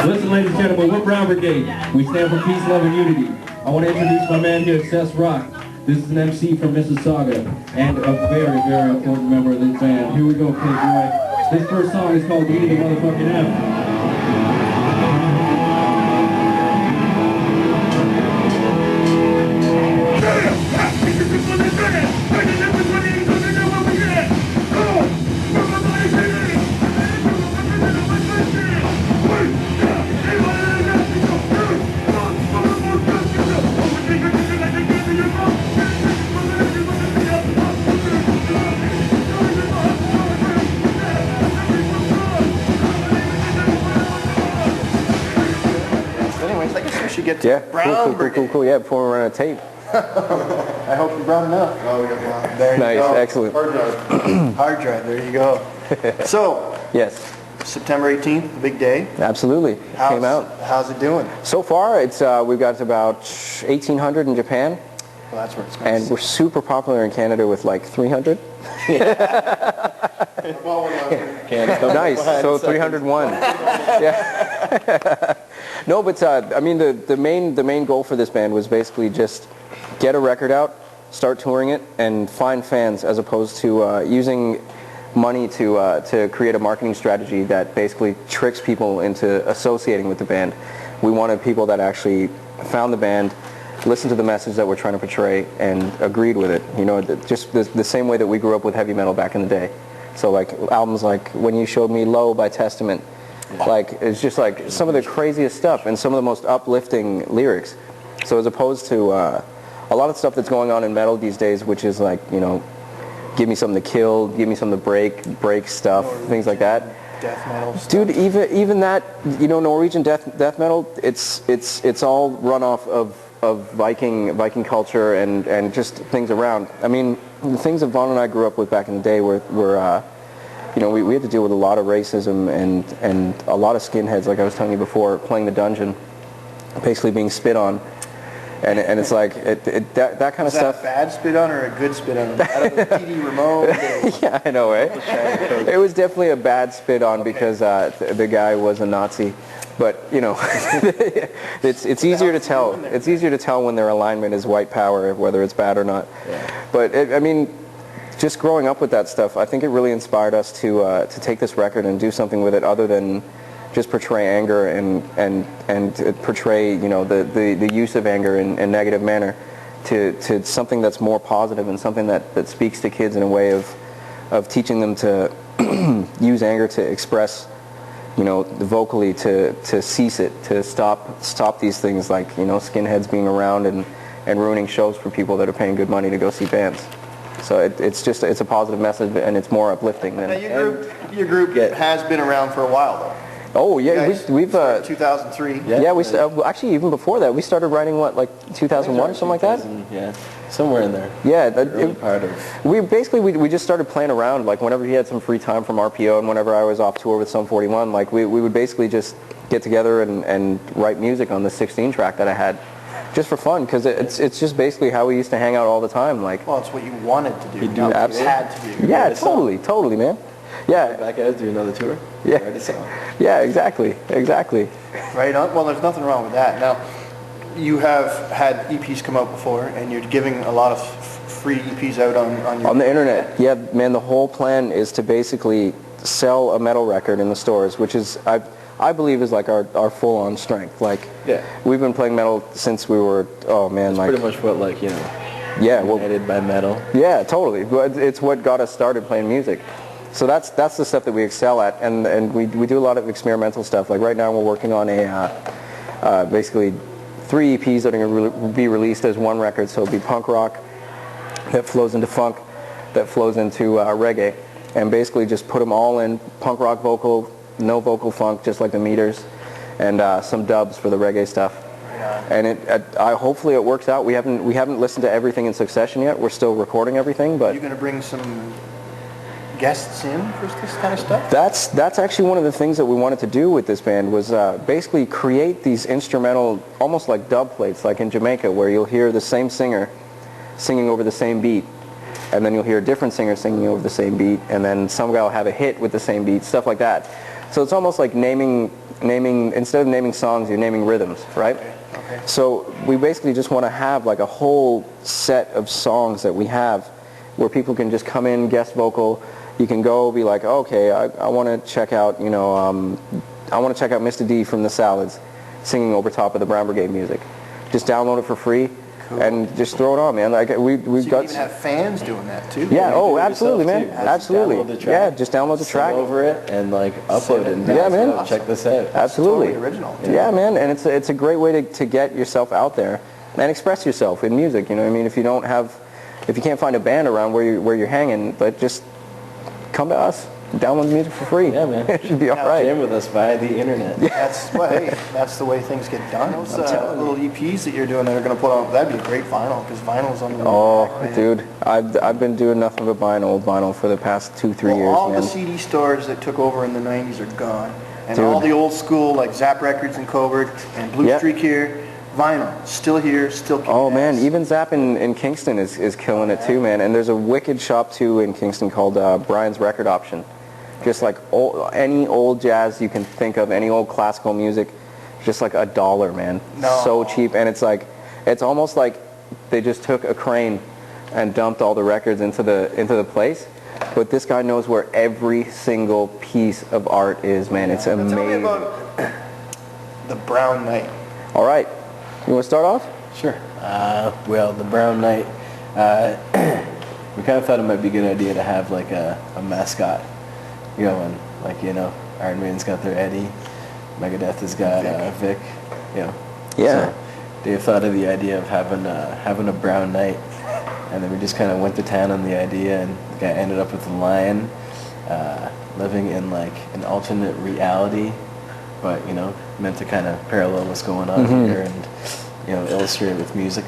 Listen, ladies and gentlemen, we're Brown Brigade. We stand for peace, love, and unity. I want to introduce my man here, Seth Rock. This is an MC from Mississauga and a very, very important member of this band. Here we go, kid boy. This first song is called Beat the Motherfucking F. Get to cool. Yeah, before we run out of tape. I hope you're brown enough. Oh, we got brown. There you nice, go. Excellent. Hard drive. Hard drive, there you go. So, yes. September 18th, the big day. Absolutely. Came out. How's it doing? So far, it's we've got about 1,800 in Japan. Well, that's where it's going. And we're super popular in Canada with like 300. Nice. So 301. Yeah. No, but I mean the main goal for this band was basically just get a record out, start touring it, and find fans, as opposed to using money to create a marketing strategy that basically tricks people into associating with the band. We wanted people that actually found the band, listened to the message that we're trying to portray, and agreed with it. You know, just the same way that we grew up with heavy metal back in the day. So like albums like When You Showed Me Low by Testament, like it's just like some of the craziest stuff and some of the most uplifting lyrics. So as opposed to a lot of stuff that's going on in metal these days, which is like, you know, give me something to kill, give me something to break stuff, things like that. Death metal stuff. Dude, even that, you know, Norwegian death metal, it's all run off of Viking culture and just things around. I mean, the things that Vaughn and I grew up with back in the day were you know, we had to deal with a lot of racism and a lot of skinheads, like I was telling you before, playing the dungeon, basically being spit on. And it's like, that kind of stuff. Was that a bad spit on or a good spit on? Out of the TD remote? Yeah, I know, right? It was definitely a bad spit on because the guy was a Nazi. But, you know, it's easier to tell. It's easier to tell when their alignment is white power, whether it's bad or not. Yeah. But, I mean, just growing up with that stuff, I think it really inspired us to take this record and do something with it other than just portray anger and portray, you know, the use of anger in a negative manner to something that's more positive and something that speaks to kids in a way of teaching them to use anger to express, you know, vocally, to cease it, to stop these things like, you know, skinheads being around and ruining shows for people that are paying good money to go see bands. So it's a positive message and it's more uplifting than. Now your group has been around for a while though. Oh yeah, we've 2003. Yeah, we actually even before that we started writing like 2001 or something like that. Yeah, somewhere in there. Yeah, part of. We just started playing around, like whenever he had some free time from RPO and whenever I was off tour with Sum 41, like we would basically just get together and write music on the 16 track that I had, just for fun, because it's just basically how we used to hang out all the time. Like, well, it's what you wanted to do. You had to do. Yeah, totally, man. Yeah. Back guys, do another tour. Yeah. Yeah, exactly. Right on. Well, there's nothing wrong with that. Now, you have had EPs come out before, and you're giving a lot of free EPs out on the internet. Yeah, man. The whole plan is to basically sell a metal record in the stores, which is I believe is like our full-on strength. Like, yeah, we've been playing metal since we were It's pretty much what, like, you know. Yeah, united by metal. Yeah, totally. But it's what got us started playing music. So that's the stuff that we excel at, and we do a lot of experimental stuff. Like right now we're working on basically 3 EPs that are going to be released as one record. So it'll be punk rock that flows into funk, that flows into reggae, and basically just put them all in punk rock vocal, no vocal funk, just like the Meters, and some dubs for the reggae stuff. And hopefully it works out. We haven't listened to everything in succession yet. We're still recording everything, but. Are you going to bring some guests in for this kind of stuff? That's actually one of the things that we wanted to do with this band was basically create these instrumental, almost like dub plates, like in Jamaica, where you'll hear the same singer singing over the same beat, and then you'll hear a different singer singing over the same beat, and then some guy will have a hit with the same beat, stuff like that. So it's almost like naming instead of naming songs, you're naming rhythms, right? Okay. So we basically just want to have like a whole set of songs that we have where people can just come in, guest vocal. You can go be like, okay, I want to check out, you know, I want to check out Mr. D from the Salads singing over top of the Brown Brigade music. Just download it for free. Cool. And just throw it on, man. Like we've so you got. can even have fans doing that too. Yeah. Oh, absolutely, man. Absolutely. Yeah. Just download the track over it and like upload it. And yeah, man. Awesome. Check this out. Absolutely. Totally original. Yeah, man. And it's a great way to get yourself out there and express yourself in music. You know what I mean? If you can't find a band around where you're hanging, but just come to us. Download the music for free. Yeah, man. It should be all right. Jam with us via the internet. Yeah. That's the way things get done. Those little EPs that you're doing that are going to put on, that'd be a great vinyl, because vinyl's on the back, dude, I've been doing nothing but buying old vinyl for the past 2-3 years, all man. the CD stores that took over in the 90s are gone. And all the old school, like Zap Records in Coburg and Blue Streak here, vinyl, still here, still kicking Oh, man, ass. even Zap in Kingston is killing it too, man. And there's a wicked shop, too, in Kingston called Brian's Record Option. Just like any old jazz you can think of, any old classical music, just like $1, man. No. So cheap, and it's almost like they just took a crane and dumped all the records into the place. But this guy knows where every single piece of art is, man. It's amazing. Tell me about the Brown Knight. All right, you want to start off? Sure. Well, the Brown Knight, we kind of thought it might be a good idea to have like a mascot going. Like, you know, Iron Maiden's got their Eddie, Megadeth has got Vic, you know. Yeah. So Dave thought of the idea of having a Brown Knight, and then we just kind of went to town on the idea, and the guy ended up with a lion, living in like an alternate reality, but, you know, meant to kind of parallel what's going on here and, you know, illustrate it with music.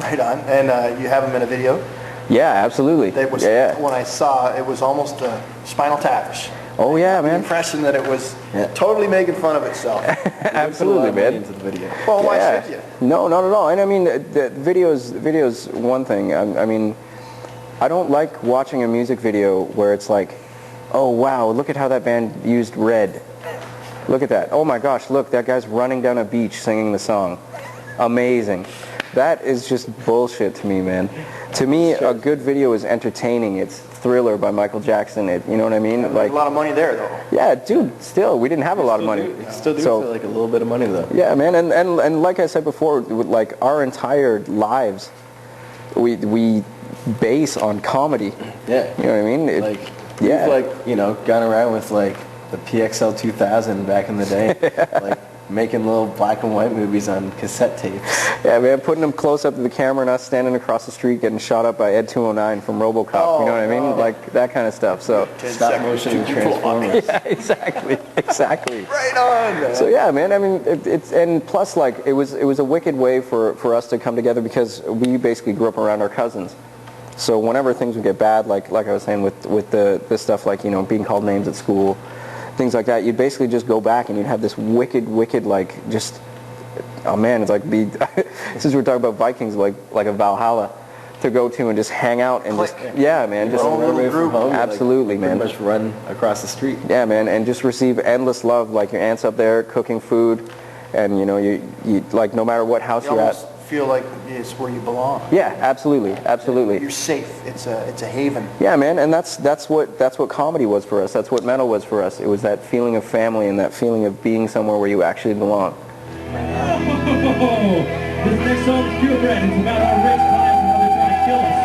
Right on. And you have him in a video? Yeah, absolutely. That was, when I saw it, was almost a Spinal Tapish. Oh yeah, man. The impression that it was totally making fun of itself. Absolutely, man. Into the video. Well, why should you? No, not at all. And I mean, the video's one thing. I mean, I don't like watching a music video where it's like, oh wow, look at how that band used red. Look at that. Oh my gosh, look, that guy's running down a beach singing the song. Amazing. That is just bullshit to me, man. To me, a good video is entertaining. It's Thriller by Michael Jackson. You know what I mean? Yeah, like a lot of money there, though. Yeah, dude. Still, we didn't have a lot of money. Still do feel like a little bit of money, though. Yeah, man. And like I said before, like our entire lives, we base on comedy. Yeah. You know what I mean? We've like, you know, gone around with like the PXL 2000 back in the day, like making little black and white movies on cassette tapes. Yeah, man, putting them close up to the camera and us standing across the street getting shot up by Ed 209 from RoboCop. You know what I mean? Like that kind of stuff. So stop motion Transformers. Yeah, exactly. Right on, man. So yeah, man. I mean, it's and plus like it was a wicked way for us to come together because we basically grew up around our cousins. So whenever things would get bad, like I was saying with the stuff like, you know, being called names at school, things like that, you'd basically just go back and you'd have this wicked like just, oh man, it's like since we're talking about Vikings, like a Valhalla to go to and just hang out and just, yeah, man, just run away from home. Absolutely, man. Pretty much run across the street. Yeah, man, and just receive endless love, like your aunt's up there cooking food, and you know, you like no matter what house you're at. Feel like it's where you belong. Yeah, absolutely. You're safe. It's a haven. Yeah, man, and that's what comedy was for us. That's what metal was for us. It was that feeling of family and that feeling of being somewhere where you actually belong. This next song is purebred. It's about our race lives and how they're trying to kill us.